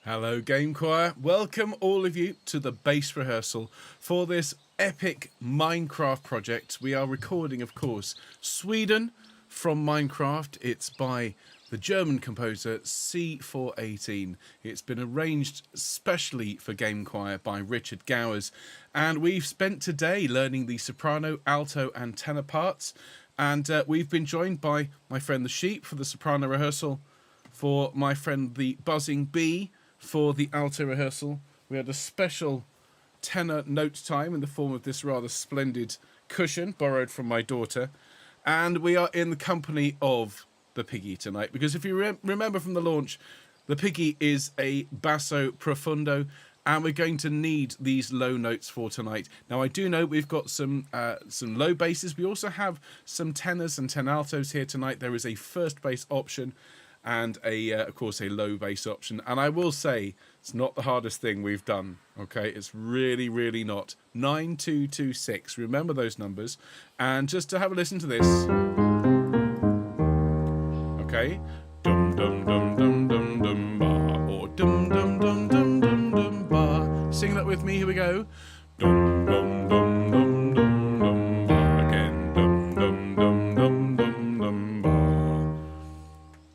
Hello, Gamechoir. Welcome all of you to the Bass Rehearsal for this epic Minecraft project. We are recording, of course, Sweden from Minecraft. It's by the German composer C418. It's been arranged specially for Gamechoir by Richard Gowers. And we've spent today learning the soprano, alto and tenor parts. And we've been joined by my friend the Sheep for the soprano rehearsal, for my friend the Buzzing Bee for the alto rehearsal. We had a special tenor note time in the form of this rather splendid cushion borrowed from my daughter. And we are in the company of the Piggy tonight, because if you remember from the launch, the Piggy is a basso profundo, and we're going to need these low notes for tonight. Now, I do know we've got some low basses. We also have some tenors and tenaltos here tonight. There is a first bass option and of course a low bass option, and I will say it's not the hardest thing we've done. Okay, it's really not. 9226, remember those numbers. And just to have a listen to this. Okay, dum dum dum dum dum dum ba, or dum dum dum dum dum dum ba. Sing that with me, here we go. Dum dum dum dum dum dum ba, again. Dum dum dum dum dum dum ba.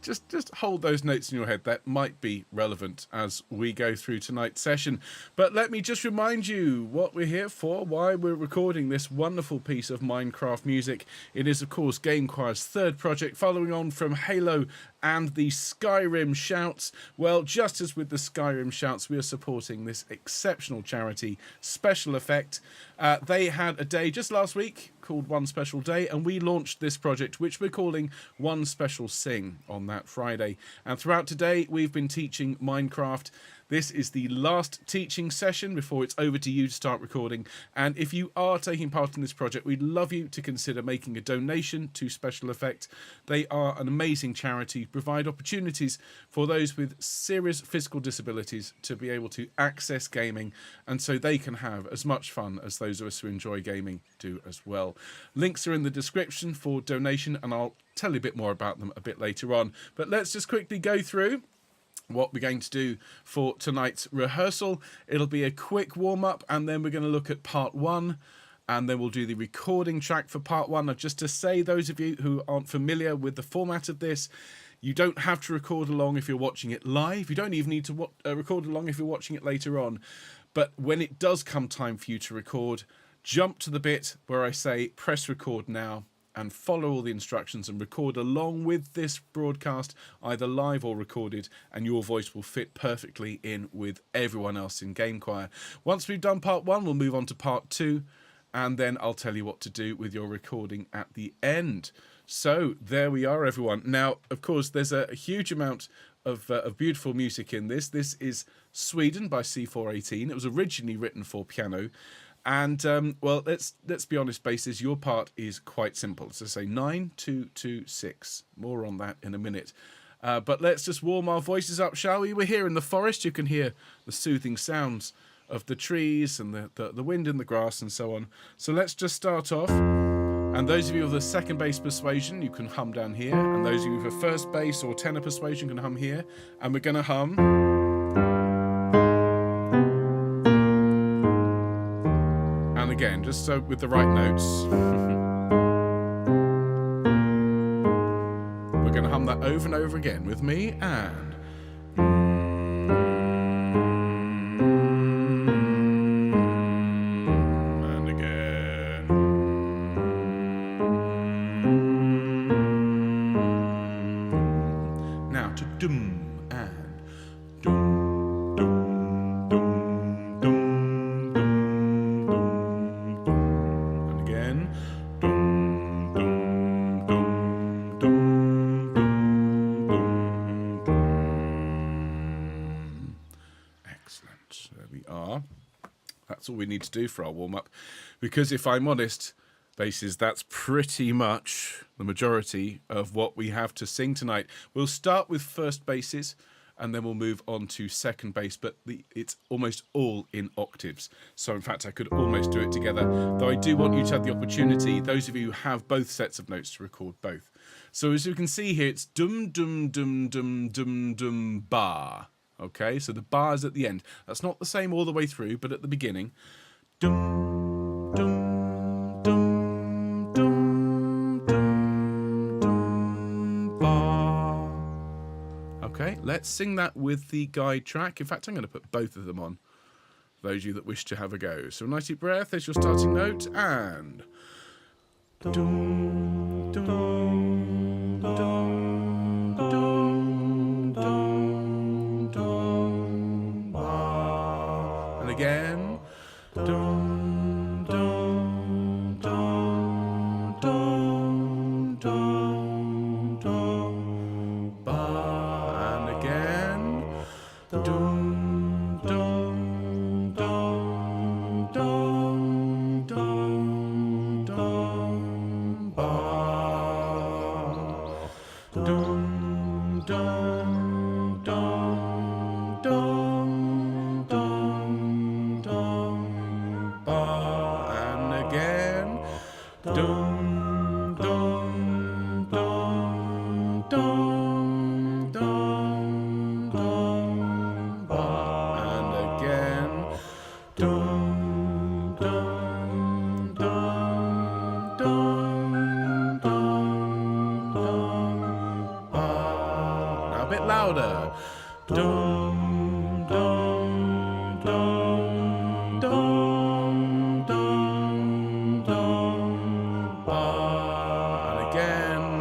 Just hold those notes in your head. That might be relevant as we go through tonight's session. But let me just remind you what we're here for, why we're recording this wonderful piece of Minecraft music. It is, of course, Gamechoir's third project, following on from Halo and the Skyrim Shouts. Well, just as with the Skyrim Shouts, we are supporting this exceptional charity, Special Effect. They had a day just last week called One Special Day, and we launched this project, which we're calling One Special Sing, on that Friday. And throughout today, we've been teaching Minecraft. This is the last teaching session before it's over to you to start recording. And if you are taking part in this project, we'd love you to consider making a donation to Special Effect. They are an amazing charity, provide opportunities for those with serious physical disabilities to be able to access gaming, and so they can have as much fun as those of us who enjoy gaming do as well. Links are in the description for donation, and I'll tell you a bit more about them a bit later on. But let's just quickly go through what we're going to do for tonight's rehearsal. It'll be a quick warm-up, and then we're going to look at part one, and then we'll do the recording track for part one. Now, just to say, those of you who aren't familiar with the format of this, you don't have to record along if you're watching it live. You don't even need to record along if you're watching it later on. But when it does come time for you to record, jump to the bit where I say press record now, and follow all the instructions and record along with this broadcast, either live or recorded, and your voice will fit perfectly in with everyone else in Gamechoir. Once we've done part one, we'll move on to part two, and then I'll tell you what to do with your recording at the end. So there we are, everyone. Now, of course, there's a huge amount of beautiful music in this. This is Sweden by C418. It was originally written for piano. And, well, let's be honest, basses, your part is quite simple. So say 9-2-2-6. More on that in a minute. But let's just warm our voices up, shall we? We're here in the forest. You can hear the soothing sounds of the trees and the wind in the grass and so on. So let's just start off. And those of you with the second bass persuasion, you can hum down here. And those of you with a first bass or tenor persuasion can hum here. And we're going to hum. Again, just so with the right notes. We're going to hum that over and over again with me, and again. Now to dum and dum. That's all we need to do for our warm-up, because if I'm honest, basses, that's pretty much the majority of what we have to sing tonight. We'll start with first basses, and then we'll move on to second bass, but it's almost all in octaves. So in fact, I could almost do it together, though I do want you to have the opportunity, those of you who have both sets of notes, to record both. So as you can see here, it's dum dum dum dum dum dum ba. Okay, so the bar is at the end. That's not the same all the way through, but at the beginning. Dum, dum, dum, dum, dum, dum, bar. Okay, let's sing that with the guide track. In fact, I'm going to put both of them on, for those of you that wish to have a go. So a nice deep breath, there's your starting note, and... Dum, dum, dum, dum, dum, dum, bar. And again. Dum, dum, dum, dum, dum, dum, bar. And again. Dum, dum, dum, dum, dum, dum, bar. Dum, dum, dum, dum, dum, dum, bar. And again. Dum, dum, dum, dum, dum, dum, bar. And again. Dum, dum, dum, dum, dum, dum, bar. Now a bit louder. Dum, dum, dum, dum, dum, dum, bar. And again.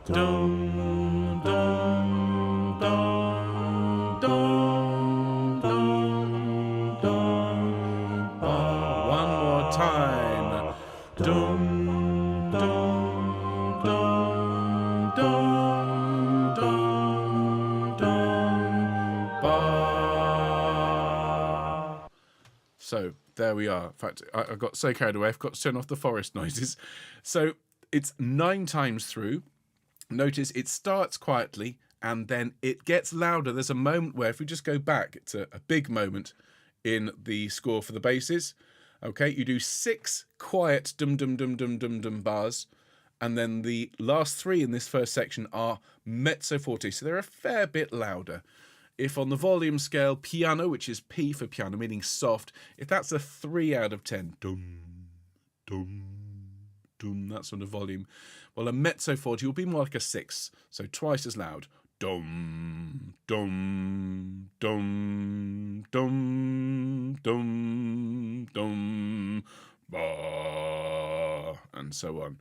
Dum, dum, dum, dum, dum, dum, bar. One more time. Dum, dum, dum, dum, dum, dum, bar. So there we are. In fact, I got so carried away, I forgot to turn off the forest noises. So it's 9 times through. Notice it starts quietly and then it gets louder. There's a moment where, if we just go back, it's a big moment in the score for the basses. Okay, you do 6 quiet dum dum dum dum dum dum bars, and then the last 3 in this first section are mezzo forte, so they're a fair bit louder. If on the volume scale, piano, which is P for piano, meaning soft, if that's a 3 out of 10, dum, dum, dum, that sort of volume, well, a mezzo forte will be more like a 6, so twice as loud. Dum, dum, dum, dum, dum, dum, ba, and so on.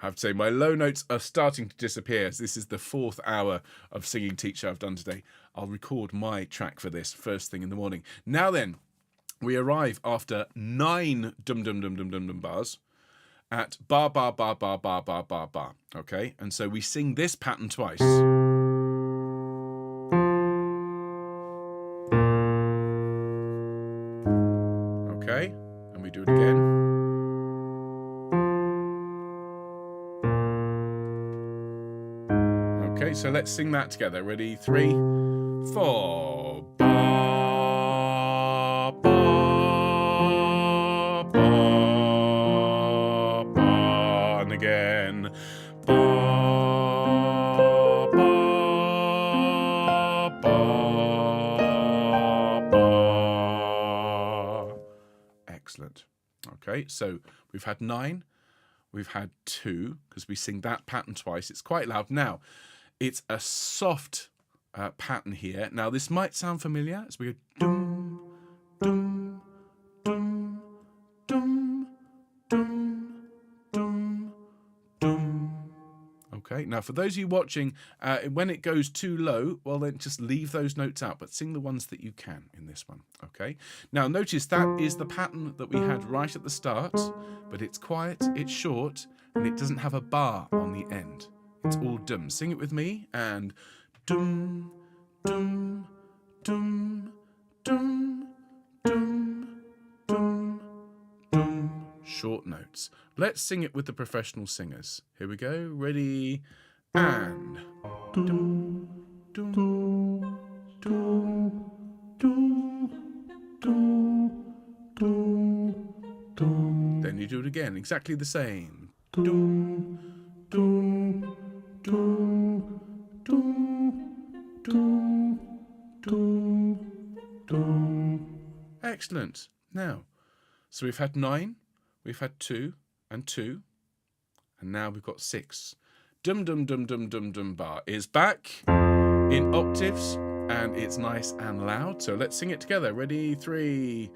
I have to say, my low notes are starting to disappear, as this is the 4th hour of singing teacher I've done today. I'll record my track for this first thing in the morning. Now then, we arrive after 9 dum dum dum dum dum dum bars at bar bar bar bar bar bar bar bar. Okay, and so we sing this pattern twice. Okay, and we do it again. Okay, so let's sing that together. Ready? 3, 4. Ba, ba, ba, ba, and again. Ba, ba, ba, ba. Excellent. Okay, so we've had 9. We've had 2, because we sing that pattern twice. It's quite loud. Now, it's a soft pattern here. Now, this might sound familiar as we go dum, dum, dum, dum, dum, dum, dum. Okay, now for those of you watching, when it goes too low, well, then just leave those notes out, but sing the ones that you can in this one. Okay, now notice that is the pattern that we had right at the start, but it's quiet, it's short, and it doesn't have a bar on the end. It's all dum. Sing it with me, and dum, dum, dum, dum, dum, dum, dum. Short notes. Let's sing it with the professional singers. Here we go. Ready, and dum, dum, dum, dum, dum, dum, dum. Then you do it again, exactly the same. Dum, dum, dum, dum, dum, Excellent. Now, so we've had 9, we've had 2 and 2, and now we've got 6. Dum dum dum dum dum dum bar is back in octaves, and it's nice and loud. So let's sing it together. Ready? 3,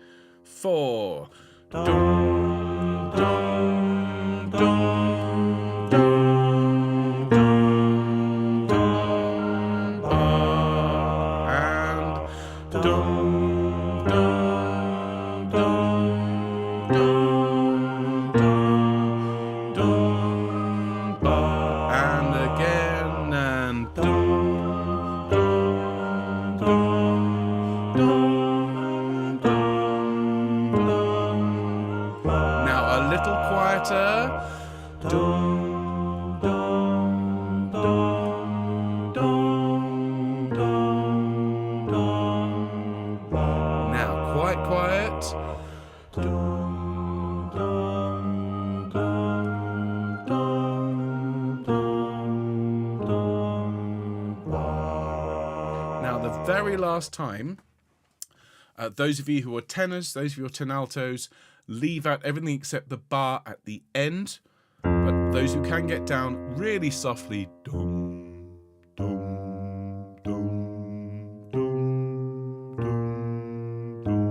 4. Dum dum dum dum dum dum bar, and dum dum dum dum dum dum bar, and again, and dum dum dum dum dum. Now a little quieter. Dum dum dum dum dum dum. Now quite quiet. Dum dum dum dum dum dum. Now the very last time, those of you who are tenors, those of you who are tenaltos, leave out everything except the bar at the end. But those who can get down really softly, dum, dum, dum, dum, dum, dum,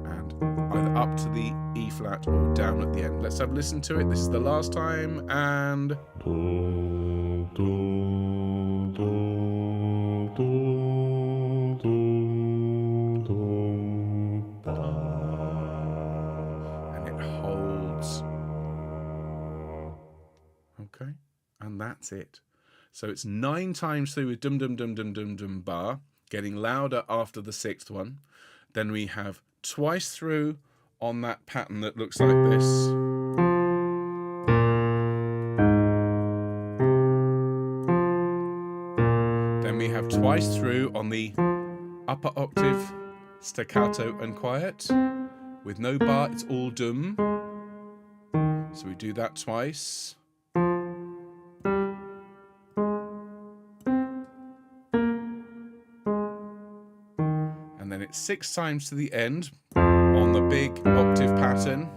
and either up to the E flat or down at the end. Let's have a listen to it. This is the last time, and dum, dum, dum, dum, dum, dum, and it holds. Okay, and that's it. So it's 9 times through with dum dum dum dum dum dum bar, getting louder after the 6th one. Then we have twice through on that pattern that looks like this. Then we have twice through on the upper octave, staccato and quiet. With no bar, it's all dum. So we do that twice. And then it's 6 times to the end on the big octave pattern.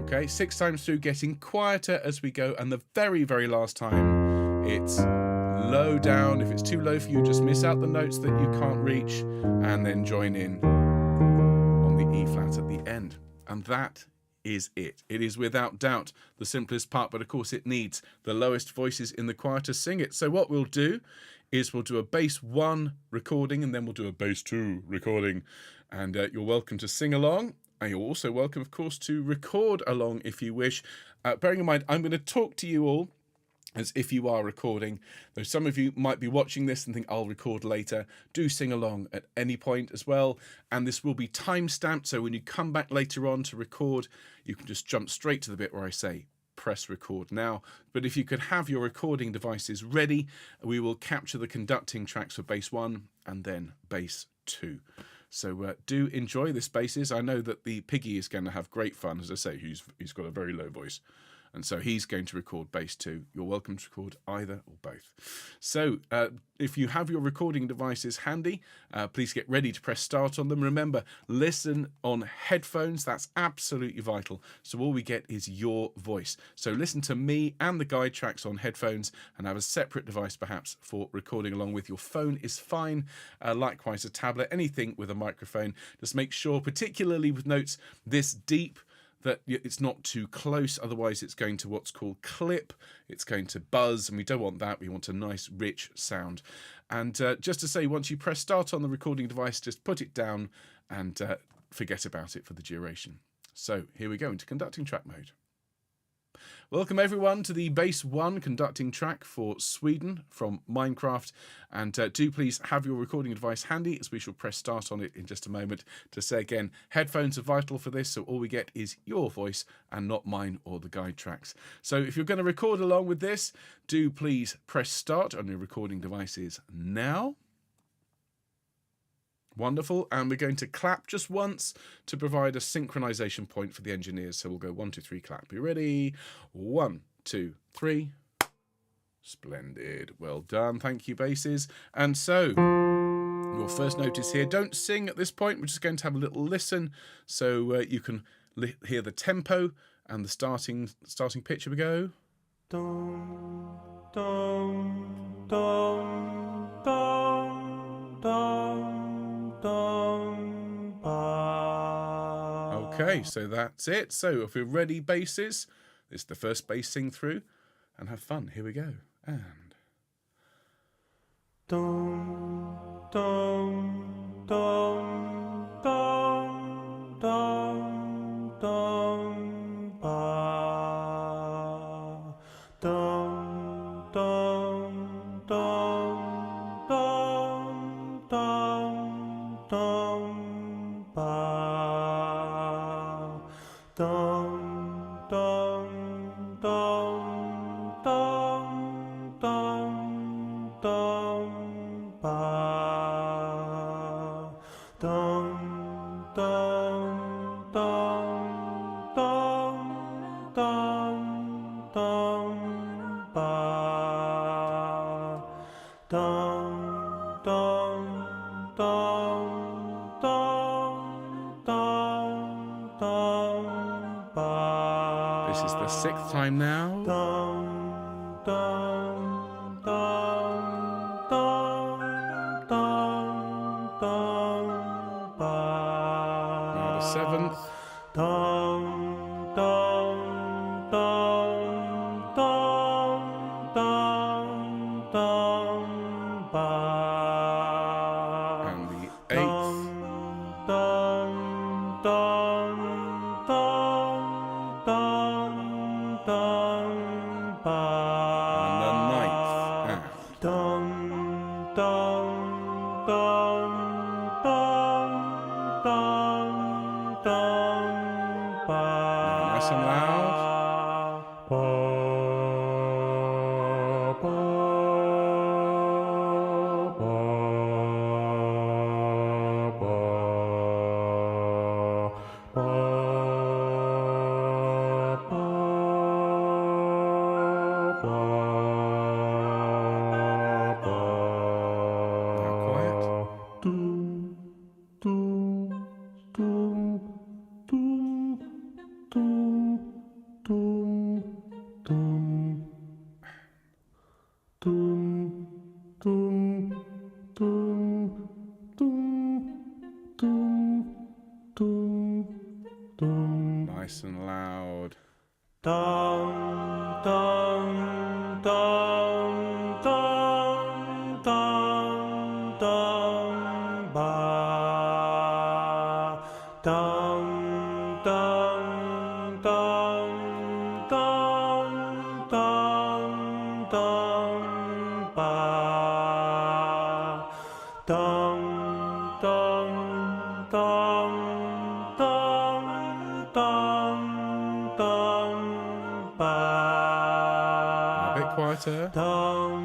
Okay, 6 times through, getting quieter as we go. And the very, very last time, it's low down. If it's too low for you, just miss out the notes that you can't reach and then join in on the E flat at the end. And that is it. It is without doubt the simplest part, but of course it needs the lowest voices in the choir to sing it. So what we'll do is we'll do a bass 1 recording, and then we'll do a bass 2 recording, and you're welcome to sing along, and you're also welcome, of course, to record along if you wish. Bearing in mind, I'm going to talk to you all as if you are recording, though some of you might be watching this and think I'll record later. Do sing along at any point as well, and this will be time stamped, so when you come back later on to record, you can just jump straight to the bit where I say press record now. But if you could have your recording devices ready, we will capture the conducting tracks for bass 1 and then bass 2. So do enjoy this basses. I know that the piggy is going to have great fun. As I say, he's got a very low voice, and so he's going to record bass 2. You're welcome to record either or both. So if you have your recording devices handy, please get ready to press start on them. Remember, listen on headphones. That's absolutely vital. So all we get is your voice. So listen to me and the guide tracks on headphones, and have a separate device perhaps for recording along with. Your phone is fine. Likewise, a tablet, anything with a microphone. Just make sure, particularly with notes this deep, that it's not too close, otherwise it's going to what's called clip, it's going to buzz, and we don't want that. We want a nice rich sound. And just to say, once you press start on the recording device, just put it down and forget about it for the duration. So here we go into conducting track mode. Welcome everyone to the bass 1 conducting track for Sweden from Minecraft, and do please have your recording device handy, as we shall press start on it in just a moment. To say again, headphones are vital for this, so all we get is your voice and not mine or the guide tracks. So if you're going to record along with this, do please press start on your recording devices now. Wonderful, and we're going to clap just once to provide a synchronization point for the engineers. So we'll go 1, 2, 3, clap. You ready? 1, 2, 3. Splendid. Well done. Thank you, basses. And so, your first notice here. Don't sing at this point. We're just going to have a little listen so you can hear the tempo and the starting pitch. Here we go. Dum, dum, dum, dum, dum, dum, ba. Okay, so that's it. So if we're ready, basses, this is the first bass sing through, and have fun. Here we go. And dum, dum, dum, dum, dum, dum, ba. Dum, dum, dum, dum, dum, dum, ba. Dum, dum, dum, dum, dum, dum, ba. Dum, dum, dum, dum, dum, dum, ba. Dum, dum, dum, dum, dum, dum, ba. this is the 6th time now. Dum, dum, dum, dum, dum, dum, ba. Now the 7th. Dum, dum, dum, dum, dum, dum, ba. And the 8th. Dum, dum, dum, dum, dum, ba. And the 9th. And Dum, dum, dum, dum, dum, dum, ba. nice and loud. Ba, ba, ba, ba, ba, Now quiet. Dum, dum, dum, dum, dum, dum, dum. Dum, dum, dum, dum, dum, dum, dum. Nice and loud. Dum, dum, dum, dum, dum, dum, ba. Dum, dum, dum, dum, dum, dum, ba. Dum, dum, dum, dum, dum, dum, ba. A bit quieter. Dum,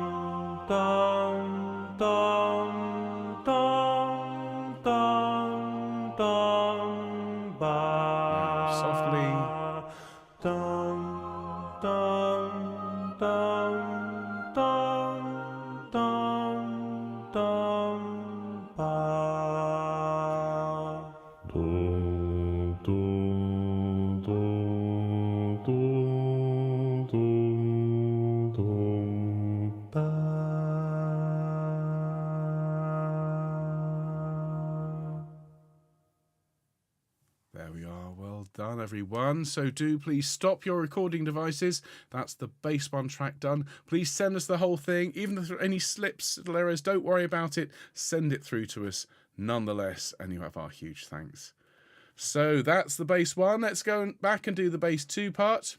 dum, dum, dum, dum, dum, ba. Now softly. Dum, dum, dum, dum, dum, dum, ba. Dum, dum, dum, dum, dum, dum, ba. There we are. Well done, everyone. So do please stop your recording devices. That's the bass 1 track done. Please send us the whole thing. Even if there are any slips, little errors, don't worry about it. Send it through to us nonetheless, and you have our huge thanks. So that's the bass 1. Let's go back and do the bass 2 part.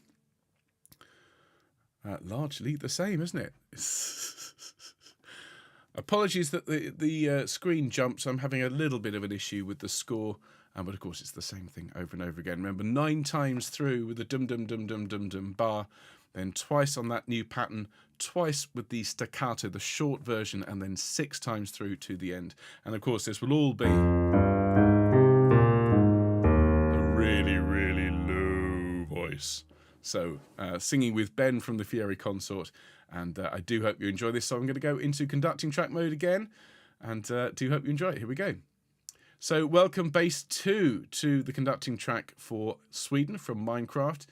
Largely the same, isn't it? Apologies that the screen jumps. I'm having a little bit of an issue with the score. But of course, it's the same thing over and over again. Remember, 9 times through with the dum-dum-dum-dum-dum-dum bar, then twice on that new pattern, twice with the staccato, the short version, and then 6 times through to the end. And of course, this will all be a really, really low voice. So, singing with Ben from the Fieri Consort And I do hope you enjoy this. So I'm going to go into conducting track mode again, and do hope you enjoy it. Here we go. So welcome Bass 2 to the conducting track for Sweden from Minecraft.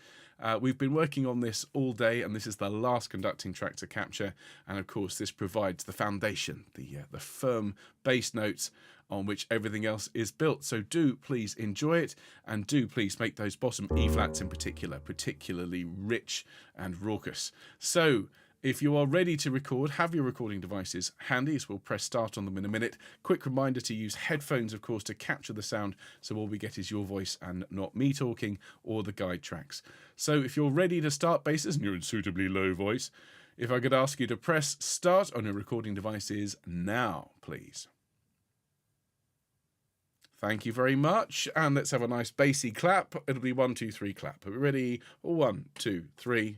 We've been working on this all day, and this is the last conducting track to capture. And of course, this provides the foundation, the firm bass notes on which everything else is built. So do please enjoy it, and do please make those bottom E flats in particular particularly rich and raucous. So if you are ready to record, have your recording devices handy, as we'll press start on them in a minute. Quick reminder to use headphones, of course, to capture the sound, so all we get is your voice and not me talking or the guide tracks. So if you're ready to start basses and you're in suitably low voice, if I could ask you to press start on your recording devices now, please. Thank you very much, and let's have a nice bassy clap. It'll be 1, 2, 3 clap. Are we ready? 1, 2, 3.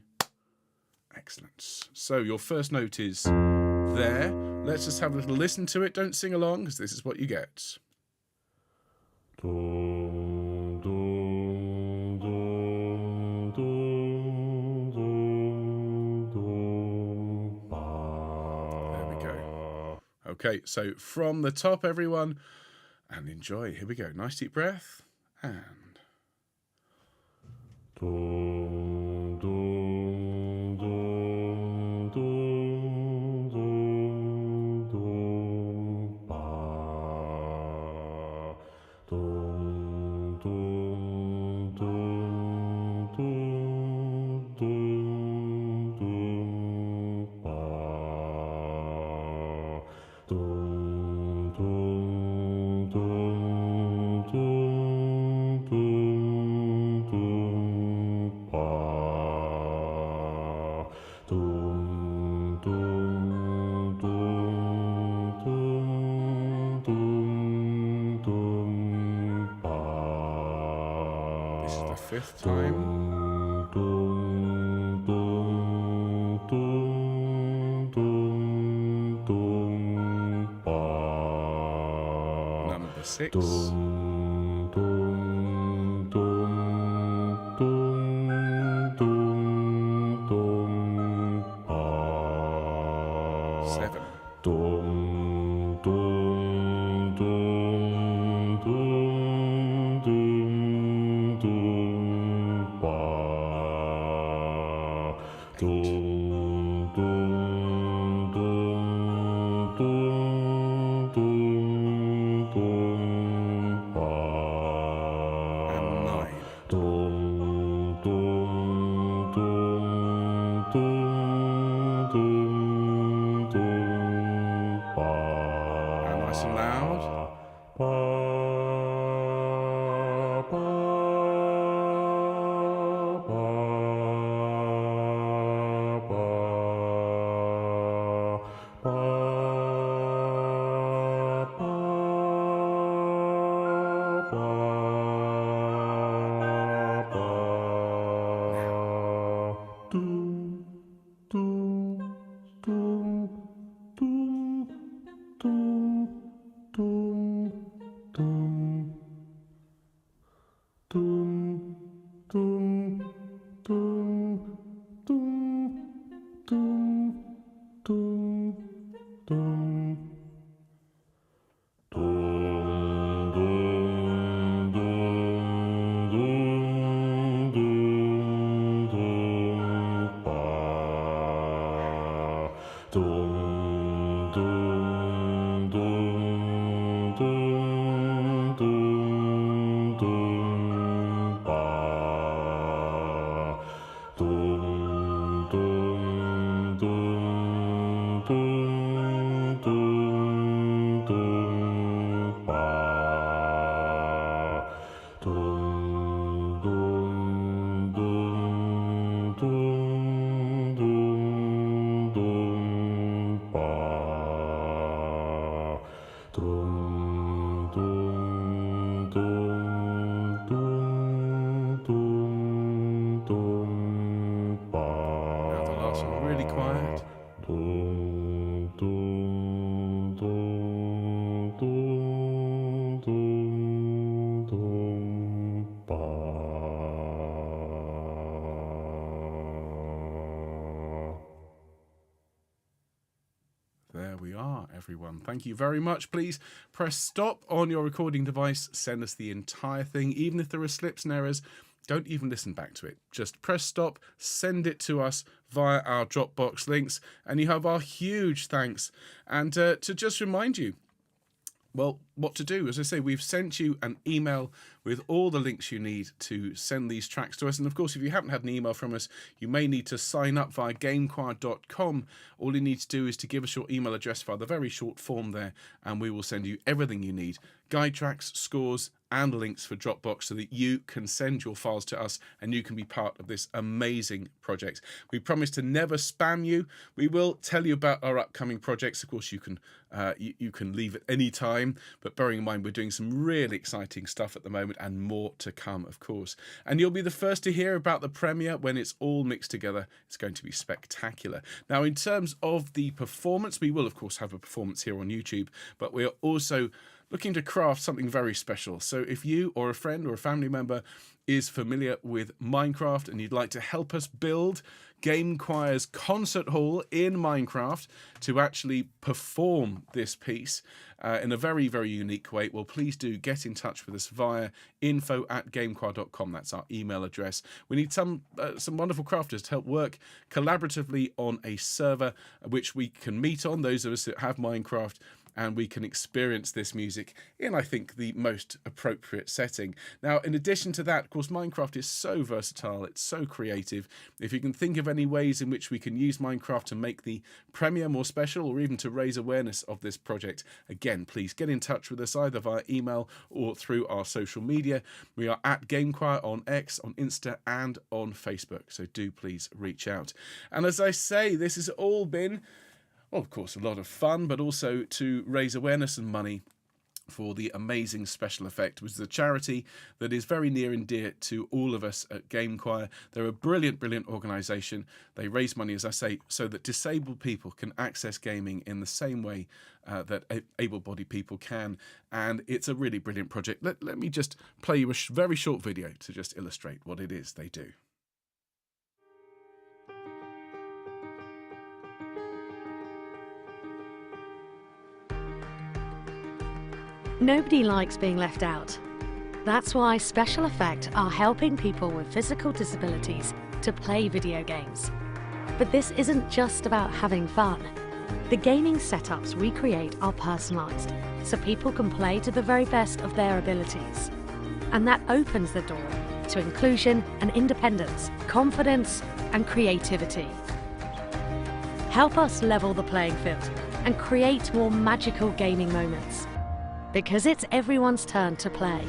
Excellent. So your first note is there. Let's just have a little listen to it. Don't sing along, because this is what you get. There we go. Okay, so from the top, everyone, and enjoy. Here we go. Nice deep breath, and... This is the 5th time. Number 6. Nice and loud. everyone. Thank you very much. Please press stop on your recording device. Send us the entire thing, even if there are slips and errors. Don't even listen back to it. Just press stop, send it to us via our Dropbox links, and you have our huge thanks. And to just remind you, well, what to do. As I say, we've sent you an email with all the links you need to send these tracks to us. And of course, if you haven't had an email from us, you may need to sign up via gamechoir.com. All you need to do is to give us your email address via the very short form there, and we will send you everything you need. Guide tracks, scores, and links for Dropbox so that you can send your files to us and you can be part of this amazing project. We promise to never spam you. We will tell you about our upcoming projects. Of course, you can leave at any time, but bearing in mind we're doing some really exciting stuff at the moment and more to come, of course. And you'll be the first to hear about the premiere when it's all mixed together. It's going to be spectacular. Now, in terms of the performance, we will of course have a performance here on YouTube, but we are also looking to craft something very special. So if you or a friend or a family member is familiar with Minecraft and you'd like to help us build Gamechoir's concert hall in Minecraft to actually perform this piece in a very, very unique way, well, please do get in touch with us via info@gamechoir.com. That's our email address. We need some wonderful crafters to help work collaboratively on a server which we can meet on, those of us that have Minecraft, and we can experience this music in, I think, the most appropriate setting. Now, in addition to that, of course, Minecraft is so versatile, it's so creative. If you can think of any ways in which we can use Minecraft to make the premiere more special or even to raise awareness of this project, again, please get in touch with us either via email or through our social media. We are at Gamechoir on X, on Insta, and on Facebook, so do please reach out. And as I say, this has all been, well, of course, a lot of fun, but also to raise awareness and money for the amazing Special Effect, which is a charity that is very near and dear to all of us at Gamechoir. They're a brilliant, brilliant organisation. They raise money, as I say, so that disabled people can access gaming in the same way that able-bodied people can. And it's a really brilliant project. Let me just play you a very short video to just illustrate what it is they do. Nobody likes being left out. That's why Special Effect are helping people with physical disabilities to play video games. But this isn't just about having fun. The gaming setups we create are personalised, so people can play to the very best of their abilities. And that opens the door to inclusion and independence, confidence and creativity. Help us level the playing field and create more magical gaming moments. Because it's everyone's turn to play.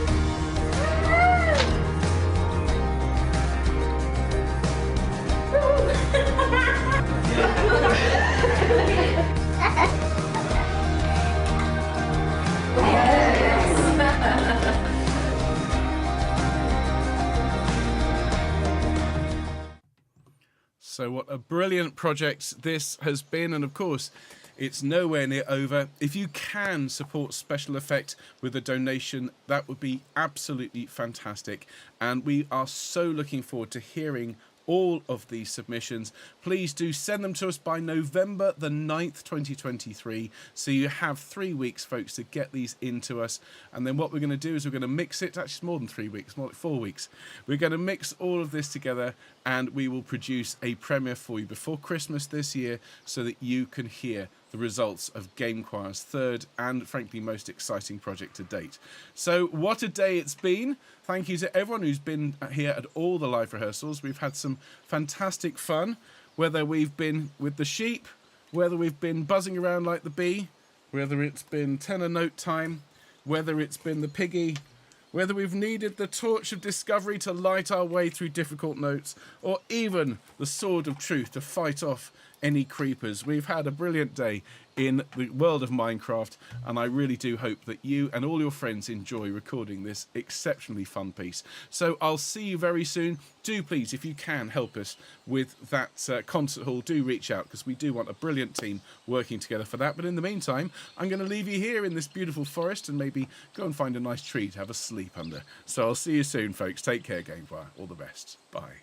So what a brilliant project this has been, and of course it's nowhere near over. If you can support Special Effect with a donation, that would be absolutely fantastic. And we are so looking forward to hearing all of these submissions. Please do send them to us by November the 9th, 2023. So you have 3 weeks, folks, to get these into us. And then what we're going to do is we're going to mix it. Actually, it's more than 3 weeks, more like 4 weeks. We're going to mix all of this together and we will produce a premiere for you before Christmas this year so that you can hear the results of Gamechoir's third and, frankly, most exciting project to date. So what a day it's been. Thank you to everyone who's been here at all the live rehearsals. We've had some fantastic fun, whether we've been with the sheep, whether we've been buzzing around like the bee, whether it's been tenor note time, whether it's been the piggy, whether we've needed the torch of discovery to light our way through difficult notes, or even the sword of truth to fight off any creepers. We've had a brilliant day in the world of Minecraft, and I really do hope that you and all your friends enjoy recording this exceptionally fun piece. So I'll see you very soon. Do please, if you can, help us with that concert hall. Do reach out, because we do want a brilliant team working together for that. But in the meantime, I'm going to leave you here in this beautiful forest and maybe go and find a nice tree to have a sleep under. So I'll see you soon, folks. Take care, Gamechoir. All the best. Bye.